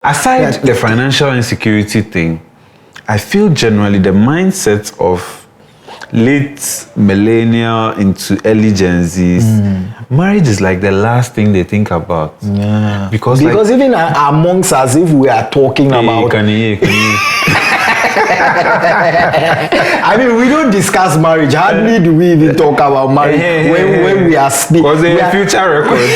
Aside the financial insecurity thing, I feel generally the mindset of late millennial into early Gen Zs, marriage is like the last thing they think about. Yeah. Because like, even amongst us, if we are talking about... Can you? I mean, we don't discuss marriage. Hardly do we even talk about marriage when we are speaking. Because they are future records.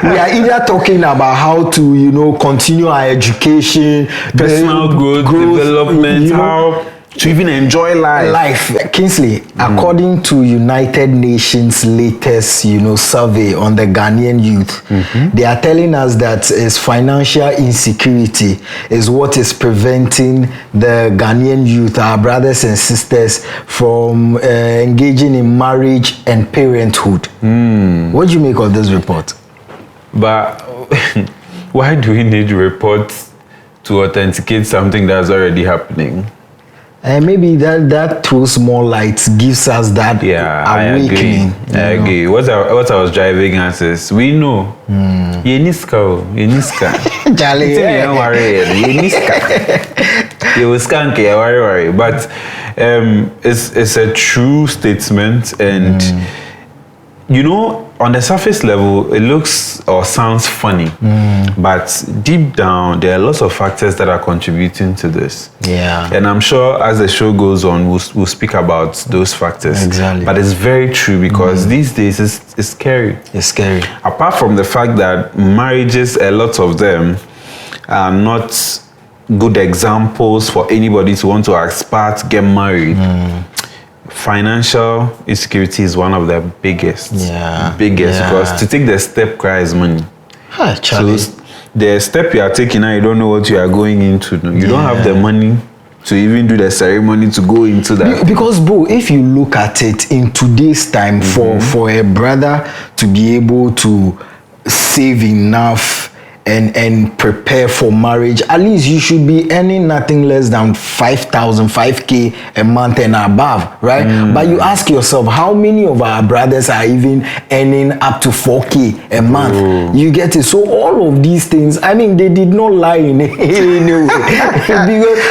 we are either talking about how to, continue our education, personal growth, development, how to even enjoy life. Kingsley, according to United Nations latest, survey on the Ghanaian youth, they are telling us that is financial insecurity is what is preventing the Ghanaian youth, our brothers and sisters, from engaging in marriage and parenthood. What do you make of this report? But why do we need reports to authenticate something that's already happening? And maybe that throws more light, gives us that awakening. I agree. What I was driving at is, we know. Yeniska. Charlie, don't worry. Yeniska. You will skank, worry. But it's a true statement, and on the surface level, it looks or sounds funny, but deep down, there are lots of factors that are contributing to this. Yeah. And I'm sure as the show goes on, we'll speak about those factors. Exactly. But it's very true because these days it's scary. It's scary. Apart from the fact that marriages, a lot of them are not good examples for anybody to want to aspire to get married. Financial insecurity is one of the biggest. Because to take the step requires money. Charlie. So the step you are taking now, you don't know what you are going into. You don't have the money to even do the ceremony to go into that. Because, bro, if you look at it in today's time, for a brother to be able to save enough and prepare for marriage, at least you should be earning nothing less than 5,000, 5K a month and above, right? But you ask yourself, how many of our brothers are even earning up to 4K a month? You get it? So all of these things, I mean, they did not lie in any way.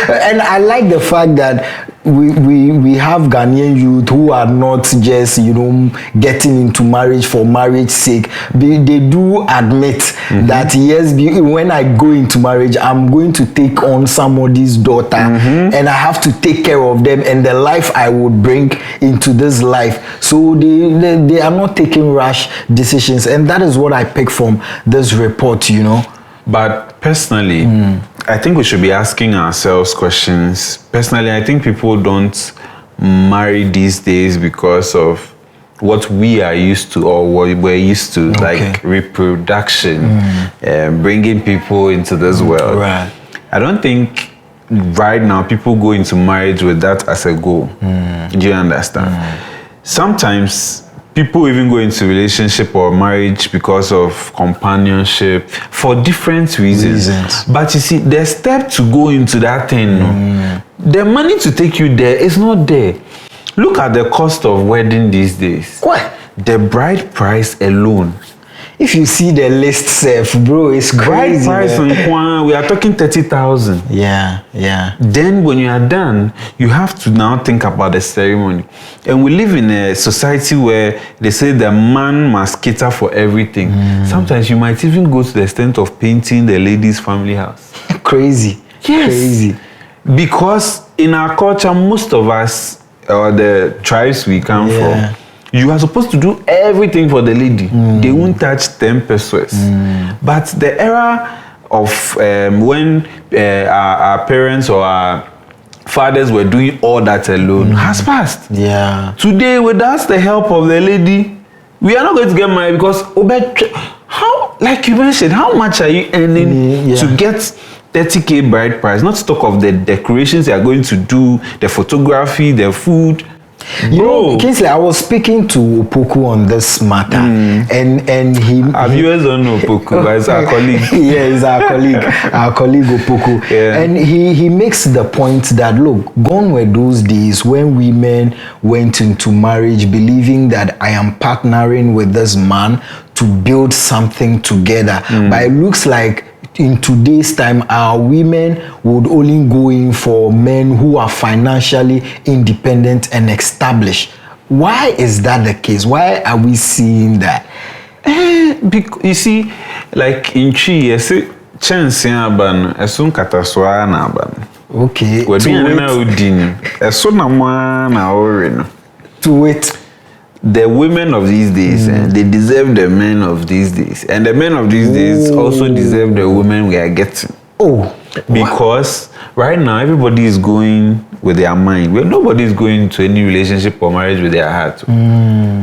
And I like the fact that we have Ghanaian youth who are not just getting into marriage for marriage's sake. They do admit that yes, when I go into marriage, I'm going to take on somebody's daughter, and I have to take care of them and the life I would bring into this life. So they are not taking rash decisions, and that is what I pick from this report. But personally, I think we should be asking ourselves questions. Personally, I think people don't marry these days because of what we are used to or what we're used to, like reproduction, bringing people into this world. Right. I don't think right now people go into marriage with that as a goal. Do you understand? Sometimes people even go into relationship or marriage because of companionship for different reasons. But you see, the step to go into that thing, the money to take you there is not there. Look at the cost of wedding these days. What? The bride price alone. If you see the list, Seth, bro, it's crazy. Bride price we are talking 30,000. Yeah. Then when you are done, you have to now think about the ceremony. And we live in a society where they say the man must cater for everything. Sometimes you might even go to the extent of painting the lady's family house. Crazy. Yes. Crazy. Because in our culture, most of us, or the tribes we come from, you are supposed to do everything for the lady. They won't touch 10 pesos. But the era of when our parents or our fathers were doing all that alone has passed. Yeah. Today, without the help of the lady, we are not going to get married because how, like you mentioned, how much are you earning to get 30K bride price? Not to talk of the decorations they are going to do, the photography, the food. You know, Kingsley, I was speaking to Opoku on this matter, and he... Our viewers don't know Opoku, but it's our colleague. Yeah, he's our colleague Opoku. Yeah. And he makes the point that, look, gone were those days when women went into marriage believing that I am partnering with this man to build something together. But it looks like in today's time, our women would only go in for men who are financially independent and established. Why is that the case? Why are we seeing that? Because you see, like in Chi, I say chance aban, esun kataswa na aban. Okay. We be na udin. Esun na mwa na ore. To it. The women of these days, they deserve the men of these days, and the men of these days also deserve the women we are getting. Oh, because right now everybody is going with their mind. Well, nobody is going to any relationship or marriage with their heart.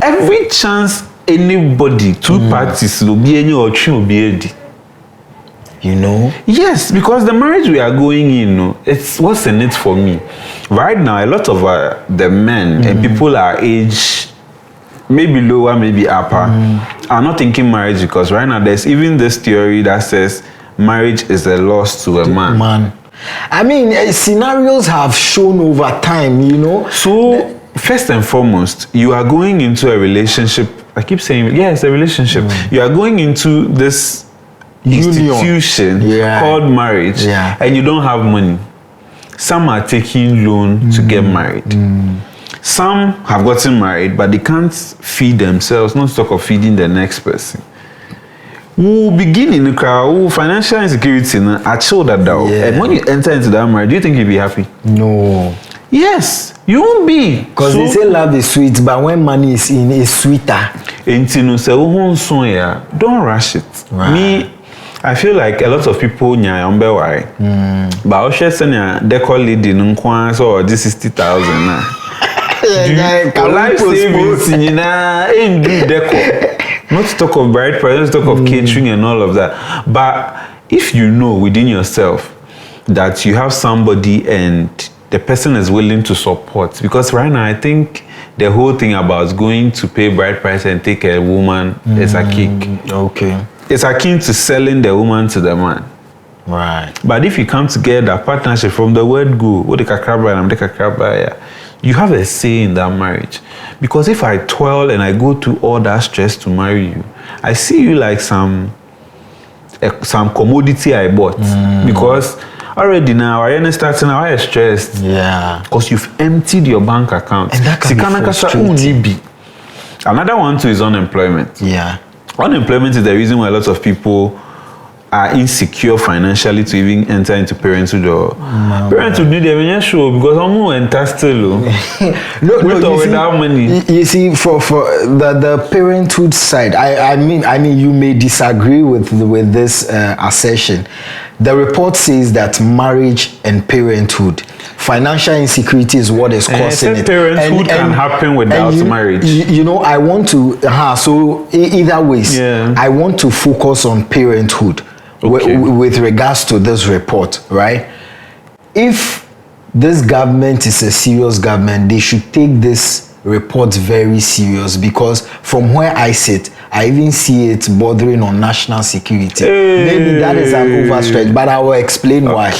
Every chance anybody, two parties will be any or three will be ready. You know? Yes, because the marriage we are going in, it's what's in it for me. Right now, a lot of the men and people our age, maybe lower, maybe upper, are not thinking marriage because right now there's even this theory that says marriage is a loss to a man. I mean, scenarios have shown over time, you know. So, first and foremost, you are going into a relationship. I keep saying, yes, a relationship. You are going into this institution called marriage, and you don't have money. Some are taking loan to get married. Some have gotten married, but they can't feed themselves, not to talk of feeding the next person. Who begin in the crowd, financial insecurity, I chill that down. And when you enter into that marriage, do you think you'll be happy? No. Yes, you won't be. Because they say love is sweet, but when money is in, it's sweeter. Don't rush it. Right. Me, I feel like a lot of people but I'll share some decor leading so this 60,000 life savings in decor. Not to talk of bride price, not to talk of catering and all of that. But if you know within yourself that you have somebody and the person is willing to support, because right now I think the whole thing about going to pay bride price and take a woman is a kick. Okay. It's akin to selling the woman to the man. Right. But if you come together, partnership from the word go, you have a say in that marriage. Because if I toil and I go through all that stress to marry you, I see you like some commodity I bought. Because already now, I understand now I am stressed. Yeah. Because you've emptied your bank account. And that can be frustrating. Another one too is unemployment. Yeah. Unemployment is the reason why a lot of people are insecure financially to even enter into parenthood or parenthood need them show because I'm more still without money. You see, for the parenthood side, I mean, you may disagree with this assertion. The report says that marriage and parenthood, financial insecurity is what is causing it. Parenthood can happen without marriage. You know, I want to, so either ways, I want to focus on parenthood with regards to this report, right? If this government is a serious government, they should take this report very serious because from where I sit, I even see it bordering on national security. Maybe that is an overstretch, but I will explain why.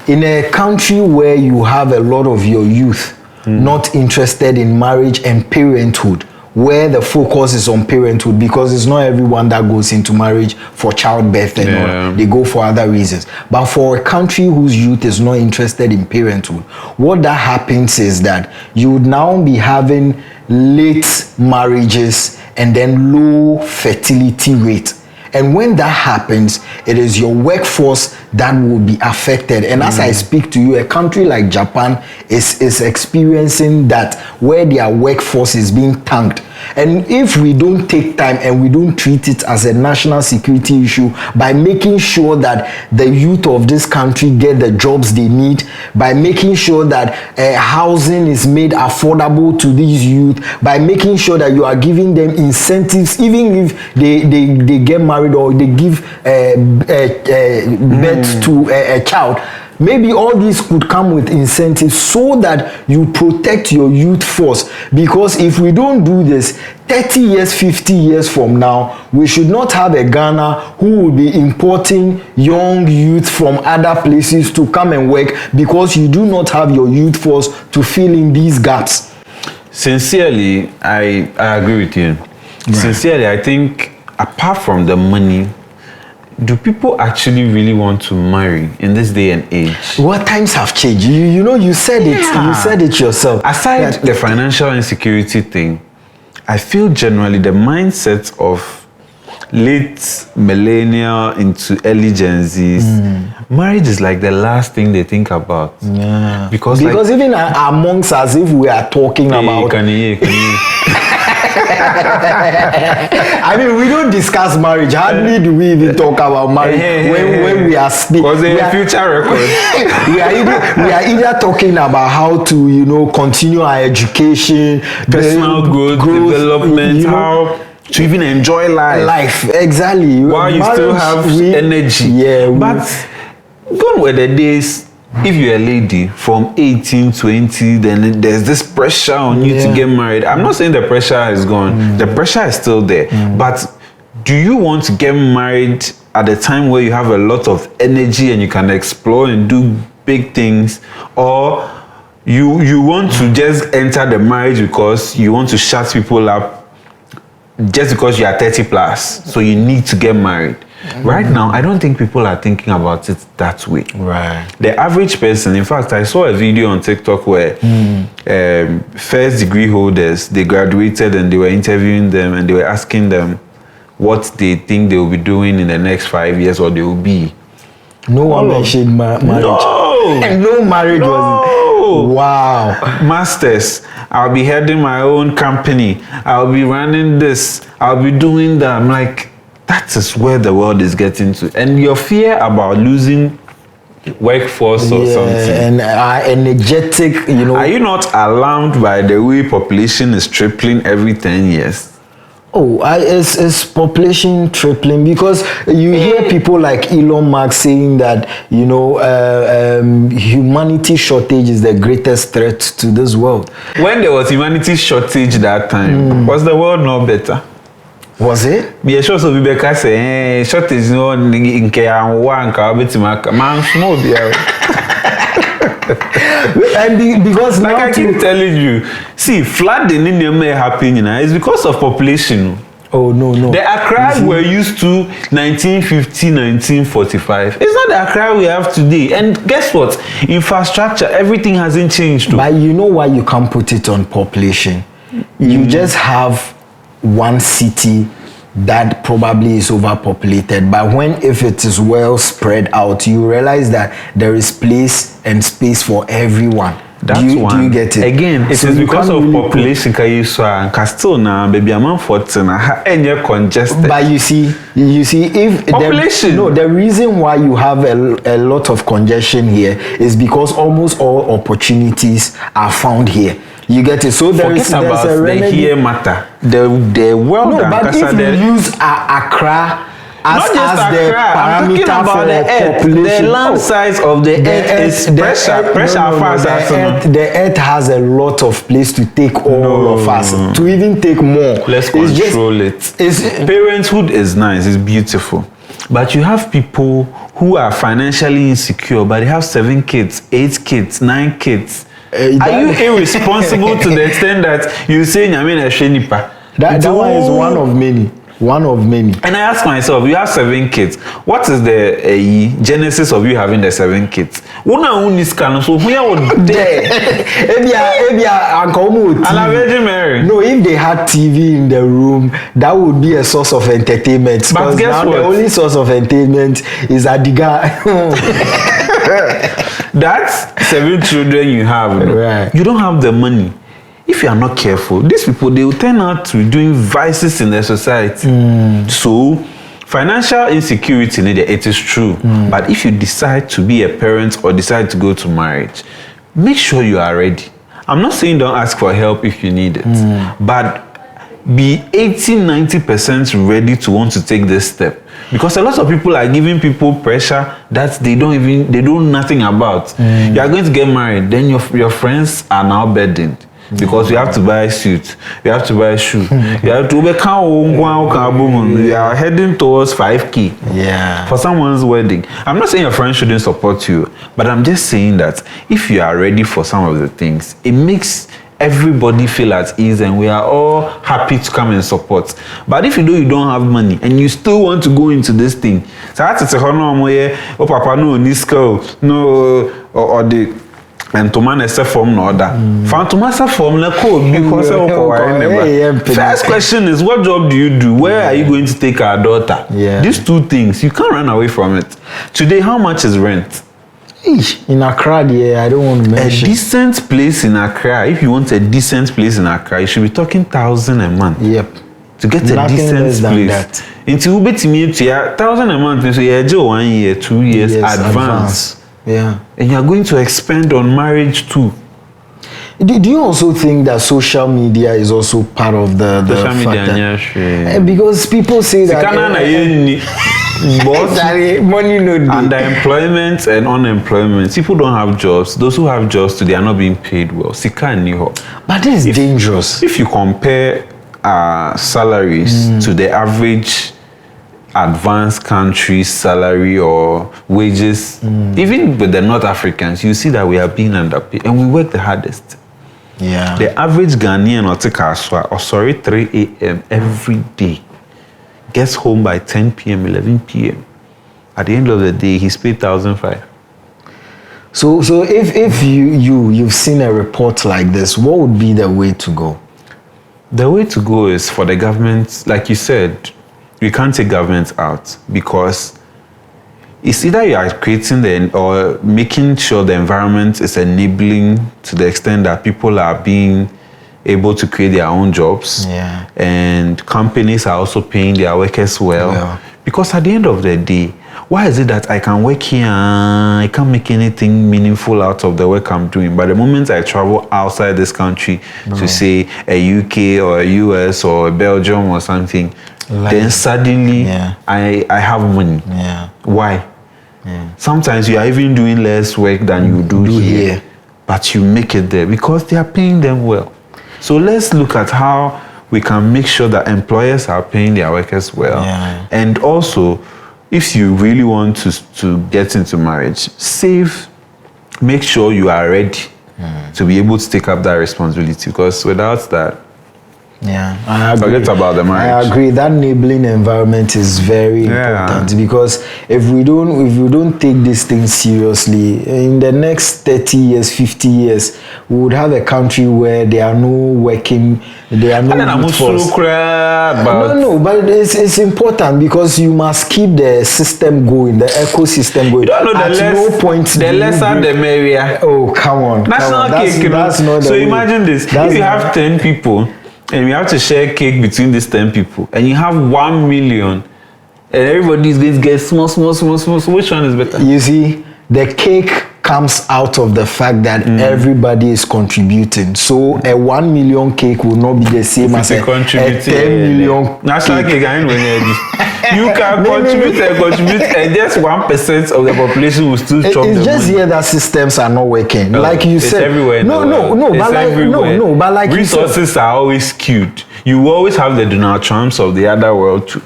In a country where you have a lot of your youth not interested in marriage and parenthood, where the focus is on parenthood, because it's not everyone that goes into marriage for childbirth and all. They go for other reasons. But for a country whose youth is not interested in parenthood, what that happens is that you would now be having late marriages and then low fertility rate. And when that happens, it is your workforce that will be affected. And as I speak to you, a country like Japan is experiencing that, where their workforce is being tanked. And if we don't take time and we don't treat it as a national security issue by making sure that the youth of this country get the jobs they need, by making sure that housing is made affordable to these youth, by making sure that you are giving them incentives, even if they get married or they give birth to a child, maybe all these could come with incentives so that you protect your youth force. Because if we don't do this, 30 years, 50 years from now, we should not have a Ghana who will be importing young youth from other places to come and work because you do not have your youth force to fill in these gaps. Sincerely, I agree with you. Right. Sincerely, I think apart from the money, do people actually really want to marry in this day and age? Well, times have changed. You know, you said it. Yeah. You said it yourself. Aside the financial insecurity thing, I feel generally the mindset of late millennial into early Gen Zs, marriage is like the last thing they think about. Yeah. Because even amongst us, if we are talking about, I mean, we don't discuss marriage. Hardly do we even talk about marriage when we are speaking. Because they're future records. we are either talking about how to, you know, continue our education, personal growth, development, how to even enjoy life. Exactly. While you still have energy. Yeah. But gone were the days. If you're a lady from 18, 20, then there's this pressure on you to get married. I'm not saying the pressure is gone. The pressure is still there. But do you want to get married at the time where you have a lot of energy and you can explore and do big things? Or you want to just enter the marriage because you want to shut people up just because you are 30 plus, so you need to get married? Right now, I don't think people are thinking about it that way. Right. The average person, in fact, I saw a video on TikTok where first degree holders, they graduated and they were interviewing them and they were asking them what they think they will be doing in the next 5 years or they will be. No one mentioned marriage. No marriage was. Wow. Masters, I'll be heading my own company. I'll be running this. I'll be doing that. I'm like, that is where the world is getting to. And your fear about losing workforce or something. And energetic, you know. Are you not alarmed by the way population is tripling every 10 years? Oh, it's population tripling because you hear people like Elon Musk saying that, you know, humanity shortage is the greatest threat to this world. When there was humanity shortage that time, was the world no better? Was it? Yeah, sure. So we better say shortage no in man small. And because like I keep telling you, see, flooding in the may happen, you know, it's because of population. Oh no. The Accra we're used to 1950, 1945. It's not the Accra we have today. And guess what? Infrastructure, everything hasn't changed. But you know why you can't put it on population? You just have one city that probably is overpopulated, but if it is well spread out, you realize that there is place and space for everyone. That's do you get it? Again, it is because of population. Still now, baby, I'm 14 and you're congested. But you see, if population, the reason why you have a lot of congestion here is because almost all opportunities are found here. You get it? So there's about a remedy. The here matter. The world. No, but if you use Accra as the parameter about for the earth, population, the land size of the earth is pressure. The earth has a lot of place to take all of us, to even take more. Let's control it. Parenthood is nice, it's beautiful. But you have people who are financially insecure, but they have 7 kids, 8 kids, 9 kids. Are you irresponsible to the extent that you say Nyame na hwe nipa? That one is one of many. And I ask myself, you have 7 kids. What is the genesis of you having the 7 kids? Una uniska so who would there? Ebia Uncle Muti. And a Virgin Mary. No, if they had TV in the room, that would be a source of entertainment. But guess what? The only source of entertainment is Adiga. That's 7 children you have. Right. You don't have the money. If you are not careful, these people, they will turn out to be doing vices in their society. So, financial insecurity, it is true. But if you decide to be a parent or decide to go to marriage, make sure you are ready. I'm not saying don't ask for help if you need it. But be 80-90% ready to want to take this step. Because a lot of people are giving people pressure that they don't know nothing about. You are going to get married, then your friends are now burdened. Because you have to buy a suit, you have to buy a shoe, you have to you are heading towards 5K for someone's wedding. I'm not saying your friends shouldn't support you, but I'm just saying that if you are ready for some of the things, it makes everybody feel at ease and we are all happy to come and support. But if you know you don't have money and you still want to go into this thing, so that's a oh papa no nisko no or the and to man a form no other. Phantom form na code because first question is, what job do you do? Where are you going to take our daughter? Yeah. These two things, you can't run away from it. Today, how much is rent? In Accra, yeah, I don't want to mention. A decent place in Accra, if you want a decent place in Accra, you should be talking 1,000 a month. Yep. To get Nothing a decent place. that. Until you bet me 1,000 a month, so you 1 year, 2 years advance. Yeah. And you're going to expend on marriage too. Do you also think that social media is also part of the Social factor? media, yeah, because people say that money no dey. Underemployment and unemployment. People don't have jobs. Those who have jobs today are not being paid well. Sika and Niho. But this is dangerous. If you compare salaries to the average advanced country salary or wages, even with the North Africans, you see that we are being underpaid and we work the hardest. Yeah. The average Ghanaian or 3 a.m. every day gets home by 10 p.m., 11 p.m. At the end of the day, he's paid 1,500. So if you've seen a report like this, what would be the way to go? The way to go is for the government, like you said, you can't take government out because it's either you are creating or making sure the environment is enabling to the extent that people are being able to create their own jobs. Yeah. And companies are also paying their workers well. Yeah. Because at the end of the day, why is it that I can work here, I can't make anything meaningful out of the work I'm doing? But the moment I travel outside this country to say a UK or a US or a Belgium or something, then suddenly I have money. Yeah. Why? Sometimes you are even doing less work than you do here, but you make it there because they are paying them well. So let's look at how we can make sure that employers are paying their workers well. Yeah. And also, if you really want to get into marriage, save, make sure you are ready to be able to take up that responsibility, because without that, yeah, I agree. Forget about the marriage. I agree. That enabling environment is very important, because if we don't take this thing seriously, in the next 30 years, 50 years, we would have a country where there are no working, there are no workforce. But it's important, because you must keep the system going, the ecosystem going. You don't know no point the lesser the merrier. Oh, come on. National cake. That's not the way. Imagine this. If you have 10 people, and we have to share cake between these 10 people, and you have 1 million, and everybody's going to get small. So which one is better? You see, the cake comes out of the fact that everybody is contributing. So a 1 million cake will not be the same as a 10 million national cake. You can contribute, and just 1% of the population will still chop. It's the just money. here that systems are not working. Like you it's said, everywhere. But like resources are always skewed. You always have the Donald Trumps of the other world too.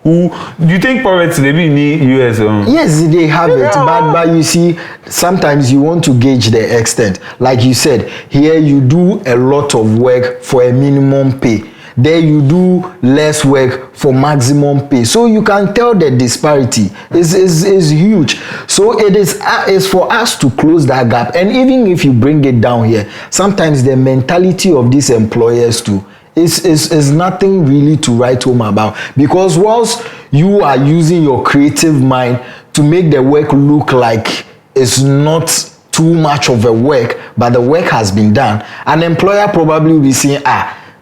Who do you think poverty they be in the US? Yes, they have it, but you see, sometimes you want to gauge the extent. Like you said, here you do a lot of work for a minimum pay. There you do less work for maximum pay. So you can tell the disparity is huge. So it is for us to close that gap. And even if you bring it down here, sometimes the mentality of these employers too is nothing really to write home about, because whilst you are using your creative mind to make the work look like it's not too much of a work, but the work has been done, an employer probably will be saying,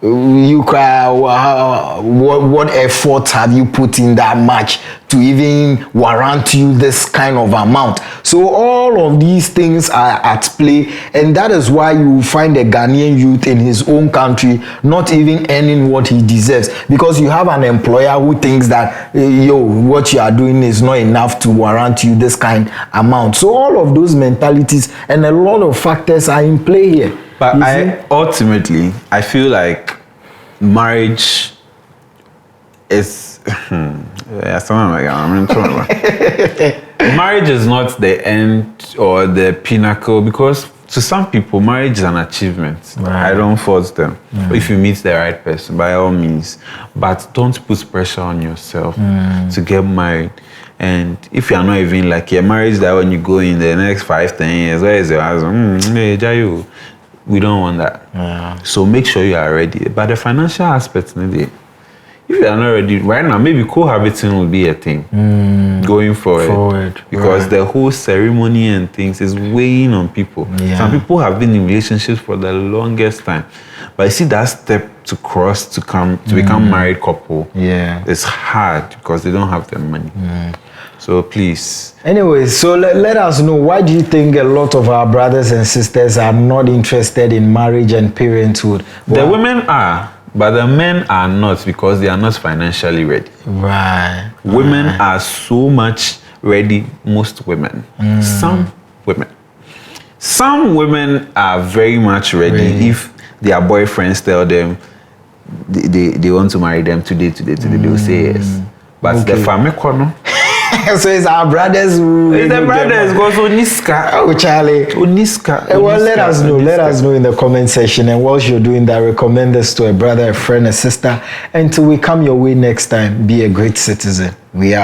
you cry, what effort have you put in that much to even warrant you this kind of amount? So all of these things are at play, and that is why you find a Ghanaian youth in his own country not even earning what he deserves, because you have an employer who thinks that what you are doing is not enough to warrant you this kind amount. So all of those mentalities and a lot of factors are in play here. But ultimately, I feel like marriage is marriage is not the end or the pinnacle, because to some people, marriage is an achievement. Right. I don't force them. If you meet the right person, by all means. But don't put pressure on yourself to get married. And if you're not even like a marriage that when you go in the next 5-10 years, where is your husband? Hey, Jayu. We don't want that. Yeah. So make sure you are ready. But the financial aspect, if you are not ready right now, maybe cohabiting will be a thing going forward. Because the whole ceremony and things is weighing on people. Yeah. Some people have been in relationships for the longest time. But you see that step to cross to become married couple, it's hard because they don't have the money. So please. Anyway, so let us know, why do you think a lot of our brothers and sisters are not interested in marriage and parenthood? The women are, but the men are not, because they are not financially ready. Right. Women are so much ready, most women. Some women are very much ready if their boyfriends tell them they want to marry them today, they will say yes. But the family corner. So it's our brothers who... It's the brothers, because Oniska. Oh, Charlie. Oniska. Well, let us know. Let us know in the comment section. And whilst you're doing that, recommend this to a brother, a friend, a sister. Until we come your way next time, be a great citizen. We are.